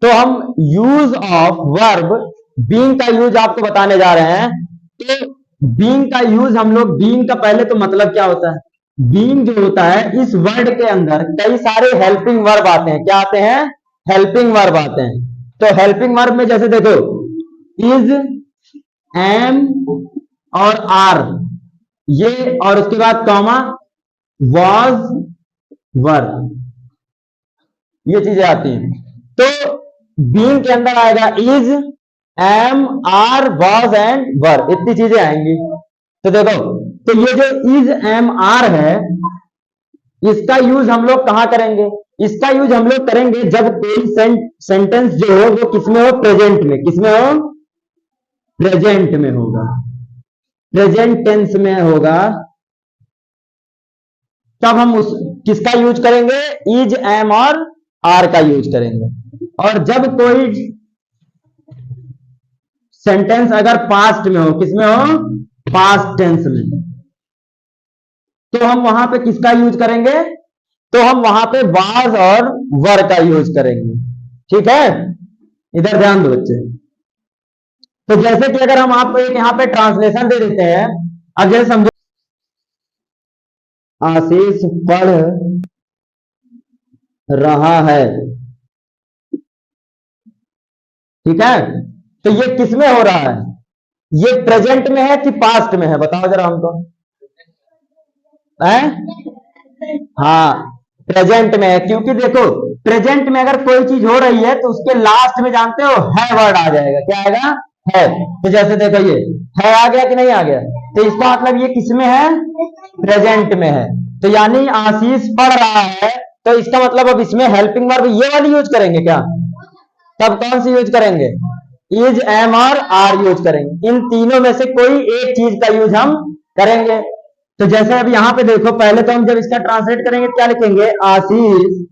तो हम use of verb being का यूज आपको बताने जा रहे हैं। तो बीइंग का यूज हम लोग, बीइंग का पहले तो मतलब क्या होता है? बीइंग जो होता है, इस वर्ड के अंदर कई सारे हेल्पिंग वर्ब आते हैं। क्या आते हैं? हेल्पिंग वर्ब आते हैं। तो हेल्पिंग वर्ब में जैसे देखो, इज, एम और आर, ये, और उसके बाद कॉमा, वॉज, वर, ये चीजें आती हैं। तो बीइंग के अंदर आएगा is, am, are, was and were, इतनी चीजें आएंगी। तो देखो, तो ये जो इज, एम, आर है, इसका यूज हम लोग कहां करेंगे? इसका यूज हम लोग करेंगे जब कोई सेंटेंस जो हो वो किसमें हो? प्रेजेंट में। किसमें हो? प्रेजेंट में होगा, प्रेजेंट टेंस में होगा। तब हम उस किसका यूज करेंगे? इज, एम और आर का यूज करेंगे। और जब कोई सेंटेंस अगर पास्ट में हो, किसमें हो? पास्ट टेंस में, तो हम वहां पे किसका यूज करेंगे? तो हम वहां पे वाज और वर का यूज करेंगे। ठीक है, इधर ध्यान दो बच्चे। तो जैसे कि अगर हम आपको एक यहाँ पे ट्रांसलेशन दे देते हैं, अब जैसे समझो, आशीष पढ़ रहा है। ठीक है, तो ये किसमें हो रहा है? ये प्रेजेंट में है कि पास्ट में है? बताओ जरा हमको। है? हाँ, प्रेजेंट में है, क्योंकि देखो प्रेजेंट में अगर कोई चीज हो रही है तो उसके लास्ट में जानते हो है वर्ड आ जाएगा। क्या आएगा? है। तो जैसे देखो ये है आ गया कि नहीं आ गया? तो इसका मतलब ये किसमें है? प्रेजेंट में है। तो यानी आशीष पढ़ रहा है, तो इसका मतलब अब इसमें हेल्पिंग वर्ब ये वाली यूज करेंगे क्या? तब कौन सी यूज करेंगे? इज, एम और आर यूज करेंगे। इन तीनों में से कोई एक चीज का यूज हम करेंगे। तो जैसे अब यहां पे देखो, पहले तो हम जब इसका ट्रांसलेट करेंगे क्या लिखेंगे? आशीष।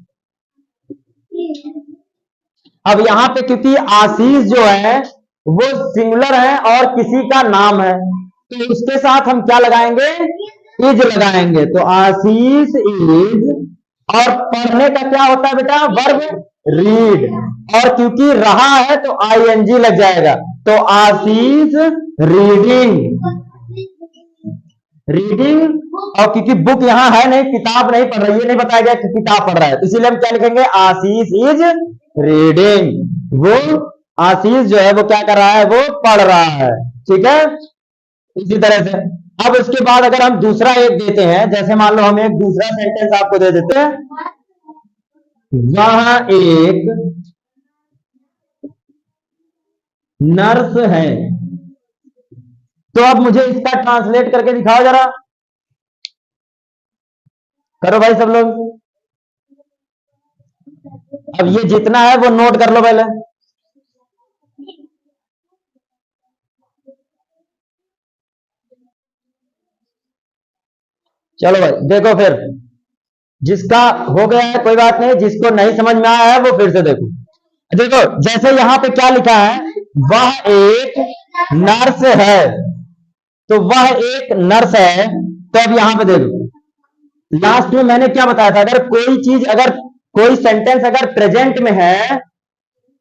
अब यहां पे क्योंकि आशीष जो है वो सिंगुलर है और किसी का नाम है, तो उसके साथ हम क्या लगाएंगे? इज लगाएंगे। तो आशीष इज, और पढ़ने का क्या होता है बेटा? Verb read. और क्योंकि रहा है तो आईएनजी लग जाएगा, तो आशीष रीडिंग। रीडिंग, और क्योंकि बुक यहां है नहीं, किताब नहीं पढ़ रही है, नहीं बताया गया कि किताब पढ़ रहा है, तो इसीलिए हम क्या लिखेंगे? आशीष इज रीडिंग। वो आशीष जो है वो क्या कर रहा है? वो पढ़ रहा है। ठीक है, इसी तरह से अब उसके बाद अगर हम दूसरा एक देते हैं, जैसे मान लो हम एक दूसरा सेंटेंस आपको दे देते हैं, वह एक नर्स है। तो अब मुझे इसका ट्रांसलेट करके दिखाओ जरा। करो भाई सब लोग। अब ये जितना है वो नोट कर लो पहले। चलो भाई देखो, फिर जिसका हो गया है कोई बात नहीं, जिसको नहीं समझ में आया है वो फिर से देखो। देखो जैसे यहां पे क्या लिखा है? वह एक नर्स है। तो वह एक नर्स है। तो अब यहां पे देखो, लास्ट में मैंने क्या बताया था? अगर कोई चीज, अगर कोई सेंटेंस अगर प्रेजेंट में है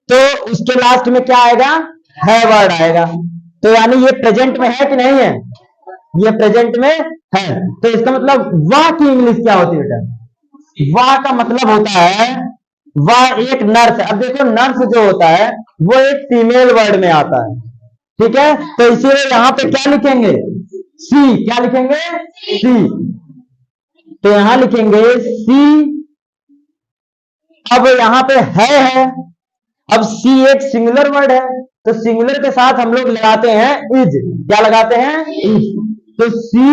तो उसके लास्ट में क्या आएगा? है वर्ड आएगा। तो यानी ये प्रेजेंट में है कि नहीं है? ये प्रेजेंट में है। तो इसका मतलब वह की इंग्लिश क्या होती है बेटा? वह का मतलब होता है वह एक नर्स। अब देखो नर्स जो होता है वो एक फीमेल वर्ड में आता है। ठीक है, तो इसीलिए यहां पे क्या लिखेंगे? सी। क्या लिखेंगे? सी। तो यहां लिखेंगे सी। अब यहां पे है। अब सी एक सिंगुलर वर्ड है, तो सिंगुलर के साथ हम लोग लगाते हैं इज। क्या लगाते हैं? इज। तो सी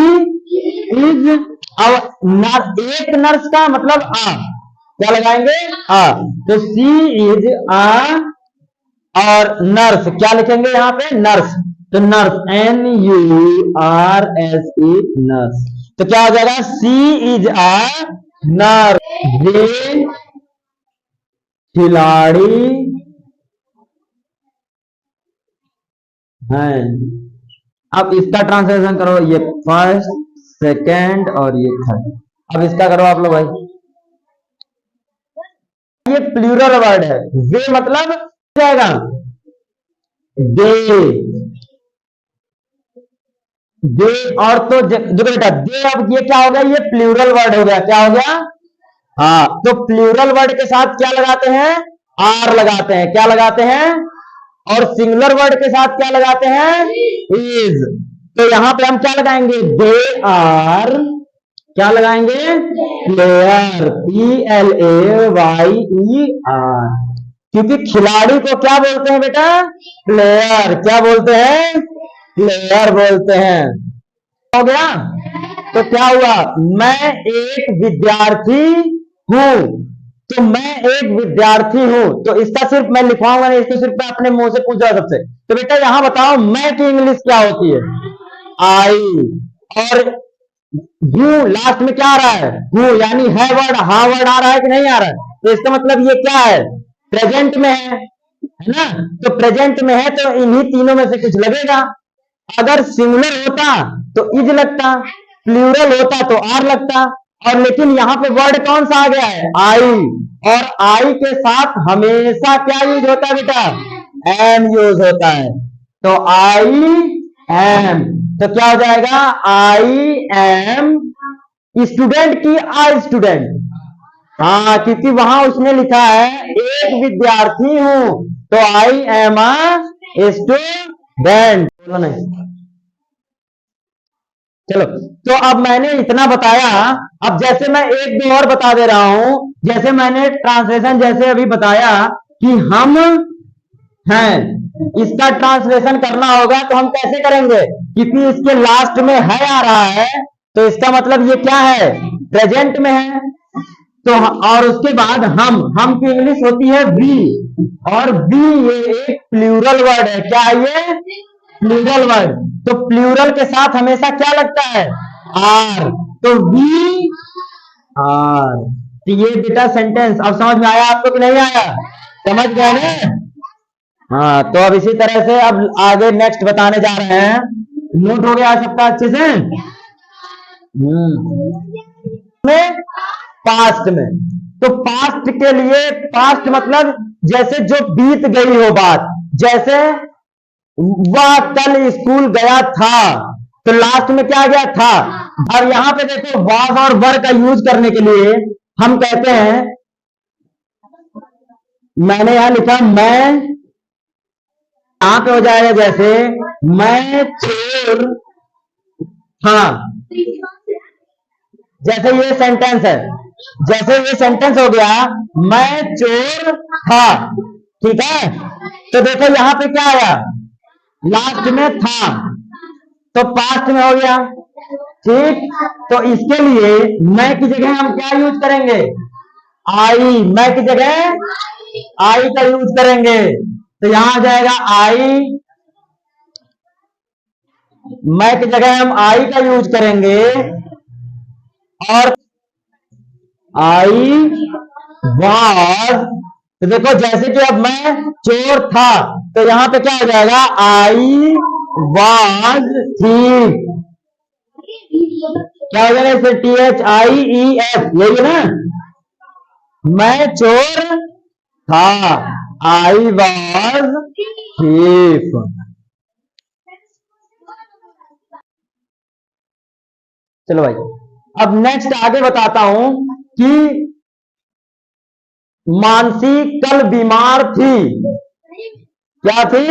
इज। अब एक नर्स का मतलब आ, क्या लगाएंगे? आ। तो सी इज आ, और नर्स क्या लिखेंगे यहां पे? नर्स। तो नर्स, NURSE, नर्स। तो क्या हो जाएगा? सी इज आ नर्स। वे खिलाड़ी हैं। अब इसका ट्रांसलेशन करो, ये फर्स्ट, सेकंड और ये थर्ड। अब इसका करो आप लोग भाई। ये प्लूरल वर्ड है। वे मतलब जाएगा दे, दे। और तो देखो बेटा, दे अब ये क्या हो गया, ये प्लूरल वर्ड हो गया। क्या हो गया? हाँ, तो प्लूरल वर्ड के साथ क्या लगाते हैं? आर लगाते हैं। क्या लगाते हैं? और सिंगुलर वर्ड के साथ क्या लगाते हैं? इज। तो यहां पे हम क्या लगाएंगे? दे आर, क्या लगाएंगे? Player, PLAYER। क्योंकि खिलाड़ी को क्या बोलते हैं बेटा? प्लेयर। क्या बोलते हैं? प्लेयर बोलते हैं। हो गया? तो क्या हुआ? मैं एक विद्यार्थी हूं। तो मैं एक विद्यार्थी हूं, तो इसका सिर्फ मैं लिखवाऊंगा नहीं, इसको सिर्फ मैं अपने मुंह से पूछ रहा सबसे। तो बेटा यहां बताओ, मैं की इंग्लिश क्या होती है? आई। और यू लास्ट में क्या आ रहा है? हूं, यानी है वर्ड, हाँ वर्ड आ रहा है कि नहीं आ रहा है? तो इसका मतलब ये क्या है? प्रेजेंट में है ना? तो प्रेजेंट में है तो इन्हीं तीनों में से कुछ लगेगा। अगर सिंगुलर होता तो इज लगता, प्लूरल होता तो आर लगता। और लेकिन यहाँ पे वर्ड कौन सा आ गया है? आई। और आई के साथ हमेशा क्या यूज होता है बेटा? एम यूज होता है। तो आई एम, तो क्या हो जाएगा? आई एम स्टूडेंट की आ स्टूडेंट। हाँ, क्योंकि वहां उसने लिखा है एक विद्यार्थी हूं, तो आई एम अ स्टूडेंट। बोलो नहीं। चलो, तो अब मैंने इतना बताया। अब जैसे मैं एक दो और बता दे रहा हूं। जैसे मैंने ट्रांसलेशन जैसे अभी बताया कि हम हैं, इसका ट्रांसलेशन करना होगा तो हम कैसे करेंगे? क्योंकि इसके लास्ट में है आ रहा है, तो इसका मतलब ये क्या है? प्रेजेंट में है। तो और उसके बाद हम की इंग्लिश होती है वी। और वी ये एक प्लूरल वर्ड है। क्या है ये? Plural word. तो प्लूरल के साथ हमेशा क्या लगता है? आर। तो वी आर। तो ये बेटा सेंटेंस अब समझ में आया आपको कि नहीं आया? समझ गए ना? हाँ, तो अब इसी तरह से अब आगे नेक्स्ट बताने जा रहे हैं। नोट हो गया सबका अच्छे से? में पास्ट में, तो पास्ट के लिए, पास्ट मतलब जैसे जो बीत गई हो बात। जैसे वह कल स्कूल गया था, तो लास्ट में क्या गया? था। और यहां पे देखो, वाज और वर का यूज करने के लिए हम कहते हैं, मैंने यहां लिखा मैं, यहां पे हो जाएगा जैसे मैं चोर था। जैसे ये सेंटेंस है, जैसे ये सेंटेंस हो गया मैं चोर था, ठीक है? तो देखो यहां पे क्या आया? लास्ट में था, तो पास्ट में हो गया, ठीक? तो इसके लिए मैं की जगह हम क्या यूज करेंगे? आई। मैं की जगह आई का यूज करेंगे। तो यहां आ जाएगा आई। मैं की जगह हम आई का यूज करेंगे। और आई वाज, तो देखो जैसे कि अब मैं चोर था, तो यहां पे क्या हो जाएगा? I was thief. क्या हो जाएगा? फिर THIEF, यही है ना? मैं चोर था, आई वाज थीफ। चलो भाई, अब नेक्स्ट आगे बताता हूं कि मानसी कल बीमार थी। क्या थी?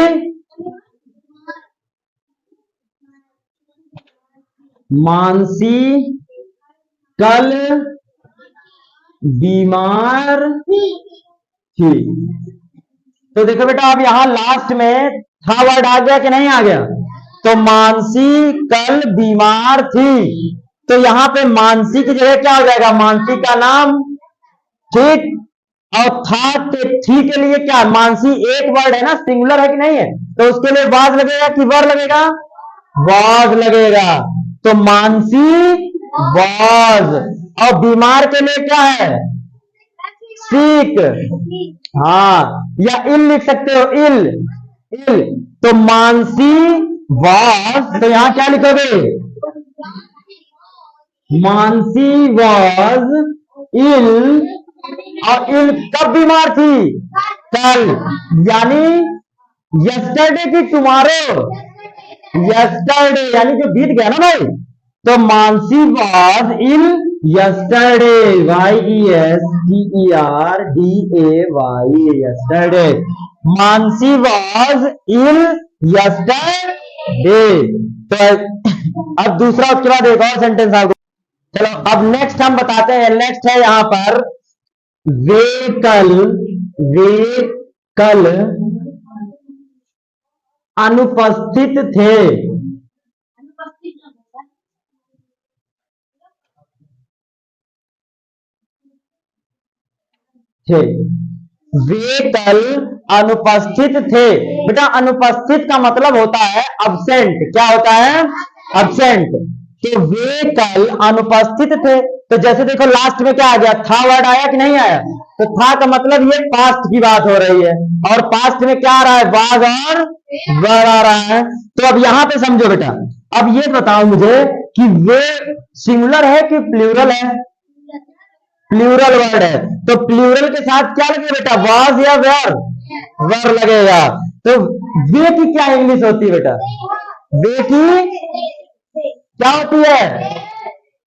मानसी कल बीमार थी। तो देखो बेटा, अब यहां लास्ट में था वर्ड आ गया कि नहीं आ गया? तो मानसी कल बीमार थी, तो यहां पे मानसी की जगह क्या हो जाएगा? मानसी का नाम, ठीक? और था के थी के लिए क्या? मानसी एक वर्ड है ना, सिंगुलर है कि नहीं है? तो उसके लिए वाज लगेगा कि वर लगेगा? वाज लगेगा। तो मानसी वाज। और बीमार के लिए क्या है? सीक। हाँ, या इल लिख सकते हो, इल। इल। तो मानसी वाज, तो यहां क्या लिखोगे? मानसी वाज इल और इल कब बीमार थी? कल। यानी यस्टरडे की टुमारो, यस्टरडे यानी जो बीत गया ना भाई। तो Mansi was ill yesterday, YESTERDAY, yesterday. Mansi was ill yesterday. तो अब दूसरा, उसके बाद एक और सेंटेंस आपको। चलो अब नेक्स्ट हम बताते हैं। नेक्स्ट है यहां पर वे कल अनुपस्थित थे। थे, वे कल अनुपस्थित थे। बेटा अनुपस्थित का मतलब होता है अब्सेंट। क्या होता है? अब्सेंट। तो वे कल अनुपस्थित थे। तो जैसे देखो लास्ट में क्या आ गया? था वर्ड आया कि नहीं आया? तो था का मतलब ये पास्ट की बात हो रही है, और पास्ट में क्या आ रहा है? वाज और वर आ रहा है। तो अब यहां पे समझो बेटा। अब ये बताओ मुझे कि वे सिंगुलर है कि प्लूरल है? प्लूरल वर्ड है। तो प्लूरल के साथ क्या लगेगा बेटा? वाज या वेर? वर लगेगा। तो वे की क्या इंग्लिश होती है बेटा? वे की क्या होती है?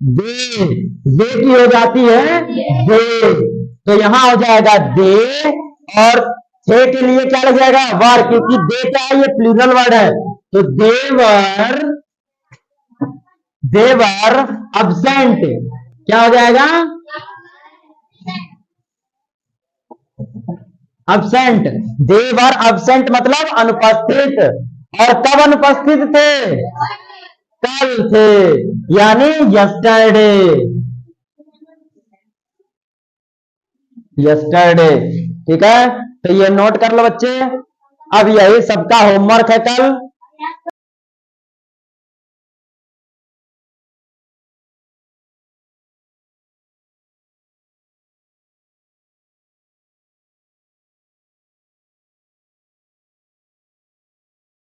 दे। वे की हो जाती है दे। तो यहां हो जाएगा दे, और थे के लिए क्या लग जाएगा? वर, क्योंकि दे क्या है? ये प्लूरल वर्ड है। तो देवर अब्सेंट। क्या हो जाएगा? अब्सेंट। देवर अब्सेंट मतलब अनुपस्थित। और कब अनुपस्थित थे? कल थे, यानी यस्टरडे। यस्टरडे। ठीक है, तो ये नोट कर लो बच्चे। अब यही सबका होमवर्क है कल।